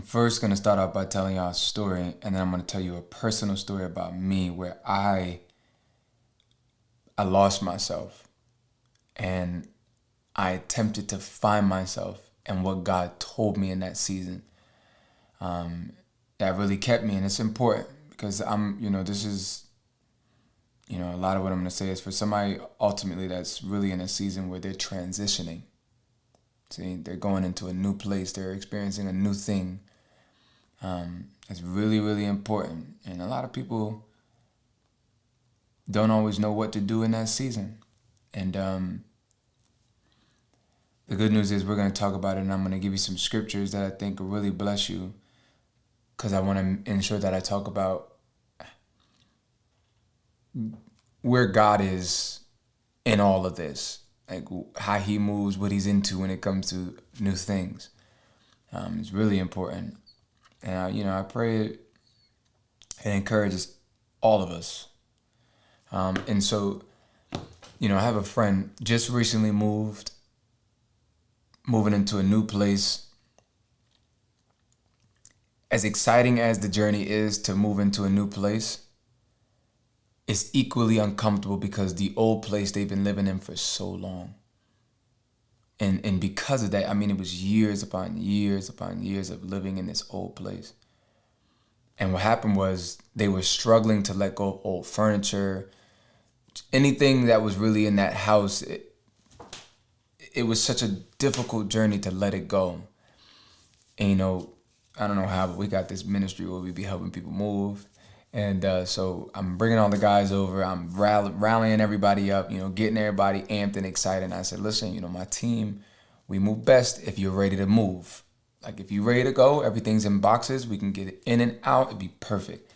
first going to start off by telling y'all a story, and then I'm going to tell you a personal story about me where I lost myself, and I attempted to find myself and what God told me in that season. That really kept me, and it's important because this is, a lot of what I'm going to say is for somebody ultimately that's really in a season where they're transitioning. See, they're going into a new place, they're experiencing a new thing. It's really, really important. And a lot of people don't always know what to do in that season. And the good news is we're going to talk about it, and I'm going to give you some scriptures that I think will really bless you, because I want to ensure that I talk about where God is in all of this, like how he moves, what he's into when it comes to new things. It's really important. And, I pray it encourages all of us. And so, I have a friend just recently moving into a new place. As exciting as the journey is to move into a new place, it's equally uncomfortable because the old place they've been living in for so long. And because of that, it was years upon years upon years of living in this old place. And what happened was they were struggling to let go of old furniture. Anything that was really in that house, it was such a difficult journey to let it go. And, I don't know how, but we got this ministry where we be helping people move. And so I'm bringing all the guys over. I'm rallying everybody up, getting everybody amped and excited. And I said, listen, my team, we move best if you're ready to move. Like if you're ready to go, everything's in boxes. We can get it in and out. It'd be perfect.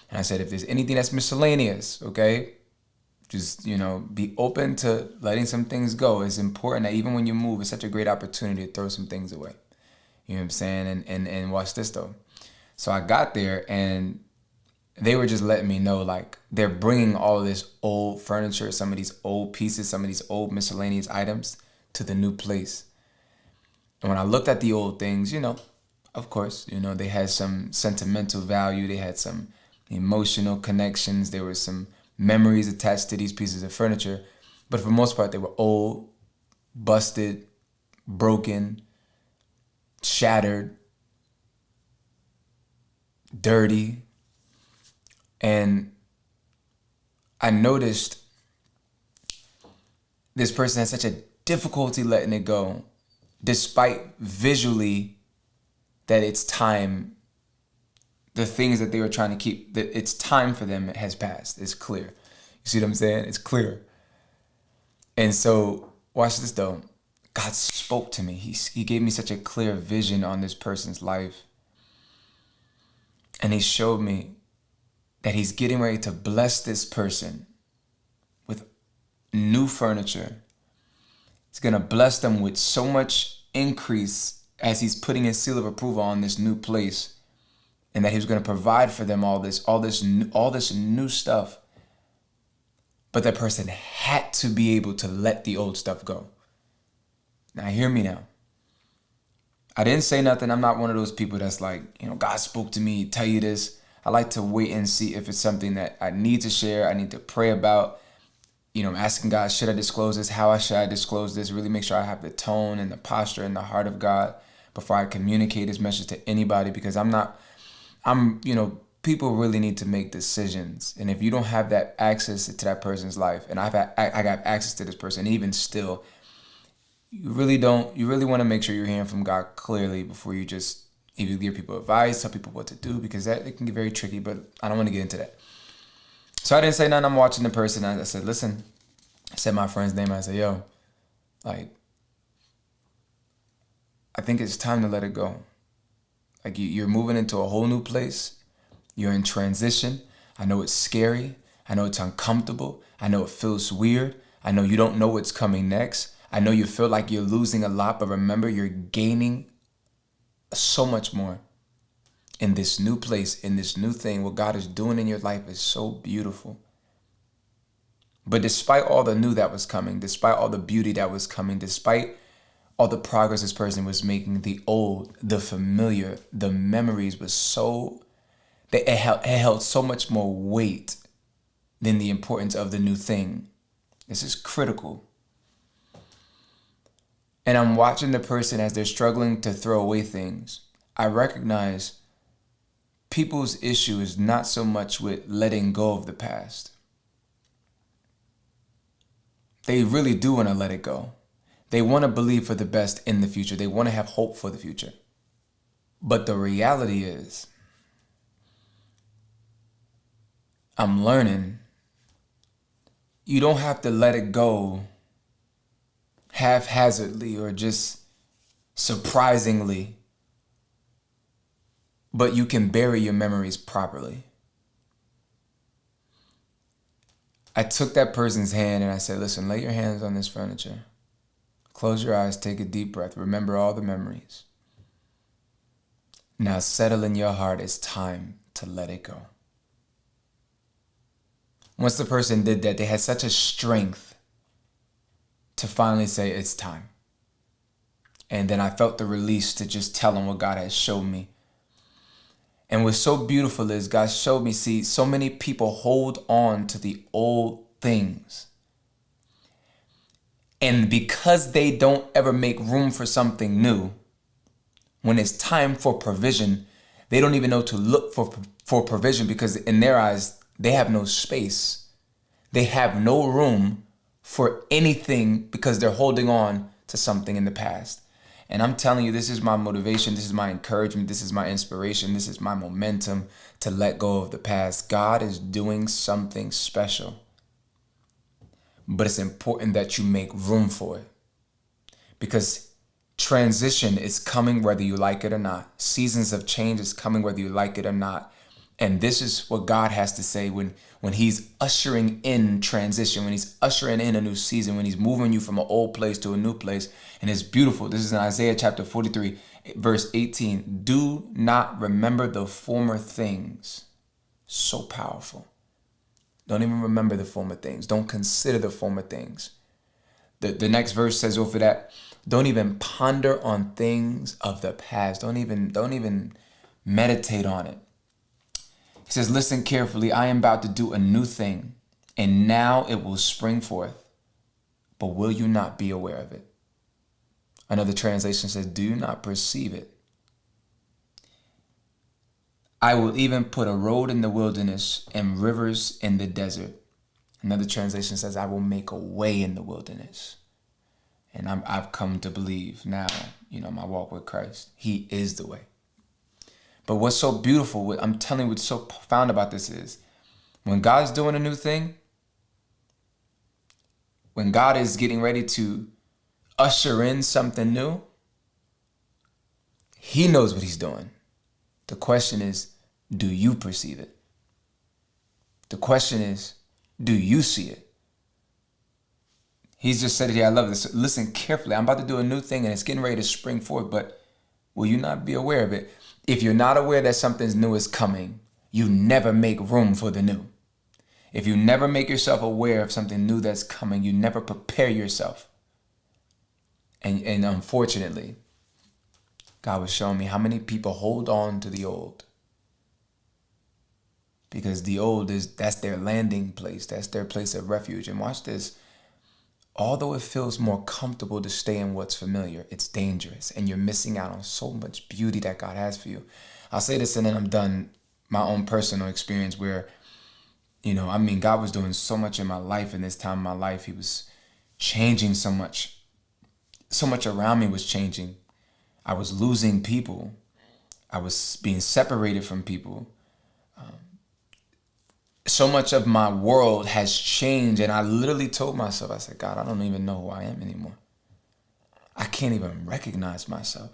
And I said, if there's anything that's miscellaneous, okay, just, be open to letting some things go. It's important that even when you move, it's such a great opportunity to throw some things away. You know what I'm saying? And watch this though. So I got there and they were just letting me know, like, they're bringing all of this old furniture, some of these old pieces, some of these old miscellaneous items to the new place. And when I looked at the old things, of course, they had some sentimental value. They had some emotional connections. There were some memories attached to these pieces of furniture. But for the most part, they were old, busted, broken, shattered, dirty. And I noticed this person had such a difficulty letting it go, despite visually that it's time, the things that they were trying to keep, that it's time for them has passed. It's clear. You see what I'm saying? It's clear. And so, watch this though. God spoke to me. He gave me such a clear vision on this person's life. And he showed me that he's getting ready to bless this person with new furniture. He's going to bless them with so much increase as he's putting his seal of approval on this new place, and that he was going to provide for them all this new stuff. But that person had to be able to let the old stuff go. Now hear me now. I didn't say nothing. I'm not one of those people that's like, God spoke to me, tell you this. I like to wait and see if it's something that I need to share, I need to pray about. I'm asking God, should I disclose this? How should I disclose this? Really make sure I have the tone and the posture and the heart of God before I communicate this message to anybody, because people really need to make decisions. And if you don't have that access to that person's life, and I got access to this person, even still, you really want to make sure you're hearing from God clearly before you just either give people advice, tell people what to do, because it can get very tricky, but I don't want to get into that. So I didn't say nothing. I'm watching the person. I said, listen, I said my friend's name. I said, yo, like, I think it's time to let it go. Like you're moving into a whole new place. You're in transition. I know it's scary. I know it's uncomfortable. I know it feels weird. I know you don't know what's coming next. I know you feel like you're losing a lot, but remember, you're gaining so much more in this new place, in this new thing. What God is doing in your life is so beautiful. But despite all the new that was coming, despite all the beauty that was coming, despite all the progress this person was making, the old, the familiar, the memories was so, it held so much more weight than the importance of the new thing. This is critical. And I'm watching the person as they're struggling to throw away things. I recognize people's issue is not so much with letting go of the past. They really do want to let it go. They want to believe for the best in the future. They want to have hope for the future. But the reality is, I'm learning, you don't have to let it go haphazardly or just surprisingly, but you can bury your memories properly. I took that person's hand and I said, listen, lay your hands on this furniture. Close your eyes, take a deep breath. Remember all the memories. Now settle in your heart. It's time to let it go. Once the person did that, they had such a strength to finally say, it's time. And then I felt the release to just tell them what God has shown me. And what's so beautiful is God showed me, see, so many people hold on to the old things. And because they don't ever make room for something new, when it's time for provision, they don't even know to look for provision, because in their eyes, they have no space. They have no room for anything because they're holding on to something in the past. And I'm telling you, this is my motivation, this is my encouragement, this is my inspiration, this is my momentum to let go of the past. God is doing something special. But it's important that you make room for it. Because transition is coming whether you like it or not. Seasons of change is coming whether you like it or not. And this is what God has to say when he's ushering in transition, when he's ushering in a new season, when he's moving you from an old place to a new place. And it's beautiful. This is in Isaiah chapter 43, verse 18. Do not remember the former things. So powerful. Don't even remember the former things. Don't consider the former things. The next verse says over that, don't even ponder on things of the past. Don't even meditate on it. He says, listen carefully. I am about to do a new thing, and now it will spring forth. But will you not be aware of it? Another translation says, do you not perceive it? I will even put a road in the wilderness and rivers in the desert. Another translation says, I will make a way in the wilderness. And I've come to believe now, my walk with Christ, he is the way. But what's so beautiful, I'm telling you what's so profound about this is, when God's doing a new thing, when God is getting ready to usher in something new, he knows what he's doing. The question is, do you perceive it? The question is, do you see it? He's just said it here. I love this. Listen carefully. I'm about to do a new thing and it's getting ready to spring forth, but will you not be aware of it? If you're not aware that something new is coming, you never make room for the new. If you never make yourself aware of something new that's coming, you never prepare yourself. And unfortunately, God was showing me how many people hold on to the old. Because the old that's their landing place. That's their place of refuge. And watch this. Although it feels more comfortable to stay in what's familiar, it's dangerous. And you're missing out on so much beauty that God has for you. I'll say this and then I'm done. My own personal experience where, God was doing so much in my life in this time of my life. He was changing so much. So much around me was changing. I was losing people. I was being separated from people. So much of my world has changed, and I literally told myself, I said, God, I don't even know who I am anymore. I can't even recognize myself.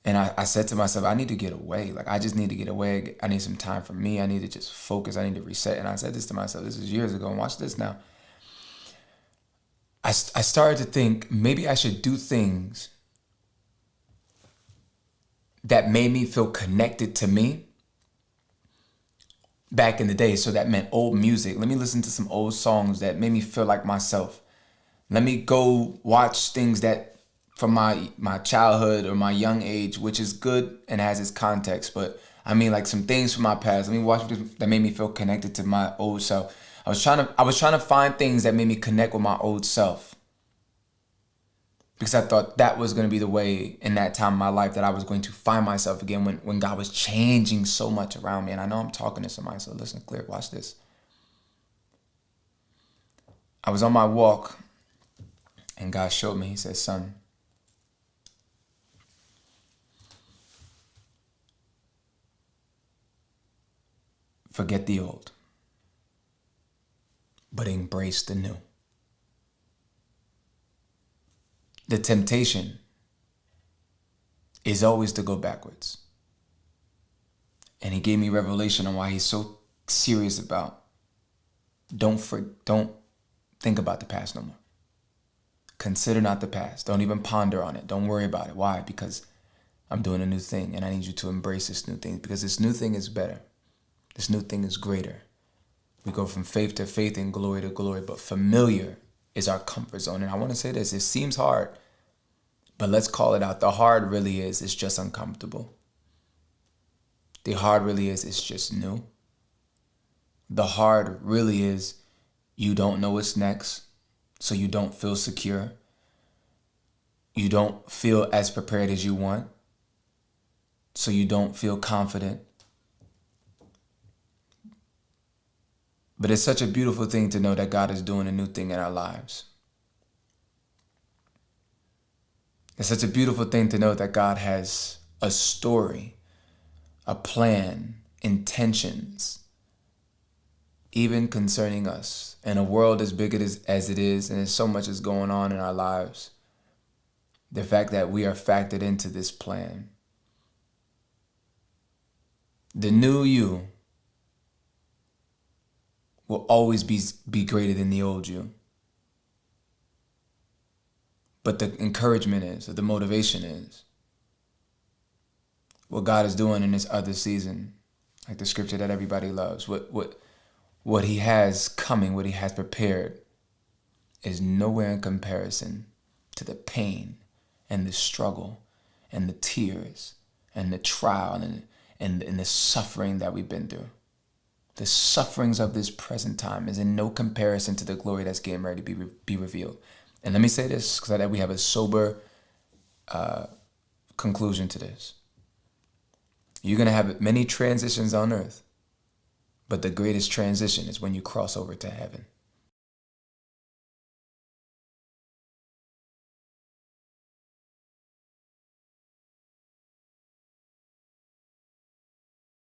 And I said to myself, I need to get away. I just need to get away. I need some time for me. I need to just focus. I need to reset. And I said this to myself, this is years ago, and watch this now. I started to think maybe I should do things that made me feel connected to me back in the day. So that meant old music. Let me listen to some old songs that made me feel like myself. Let me go watch things that from my childhood or my young age, which is good and has its context. But I mean, like some things from my past. Let me watch that made me feel connected to my old self. I was trying to find things that made me connect with my old self, because I thought that was going to be the way in that time of my life that I was going to find myself again when God was changing so much around me. And I know I'm talking to somebody, so listen clear. Watch this. I was on my walk and God showed me. He said, son, forget the old, but embrace the new. The temptation is always to go backwards. And he gave me revelation on why he's so serious about don't think about the past no more. Consider not the past. Don't even ponder on it. Don't worry about it. Why? Because I'm doing a new thing and I need you to embrace this new thing, because this new thing is better. This new thing is greater. We go from faith to faith and glory to glory, but familiar is our comfort zone. And I want to say this, it seems hard, but let's call it out. The hard really is, it's just uncomfortable. The hard really is, it's just new. The hard really is, you don't know what's next, so you don't feel secure. You don't feel as prepared as you want, so you don't feel confident. But it's such a beautiful thing to know that God is doing a new thing in our lives. It's such a beautiful thing to know that God has a story, a plan, intentions, even concerning us. In a world as big as it is, and there's so much is going on in our lives, the fact that we are factored into this plan. The new you will always be greater than the old you. But the encouragement is, or the motivation is, what God is doing in this other season, like the scripture that everybody loves, what he has coming, what he has prepared, is nowhere in comparison to the pain and the struggle and the tears and the trial and the suffering that we've been through. The sufferings of this present time is in no comparison to the glory that's getting ready to be revealed. And let me say this, so that we have a sober conclusion to this. You're going to have many transitions on earth, but the greatest transition is when you cross over to heaven.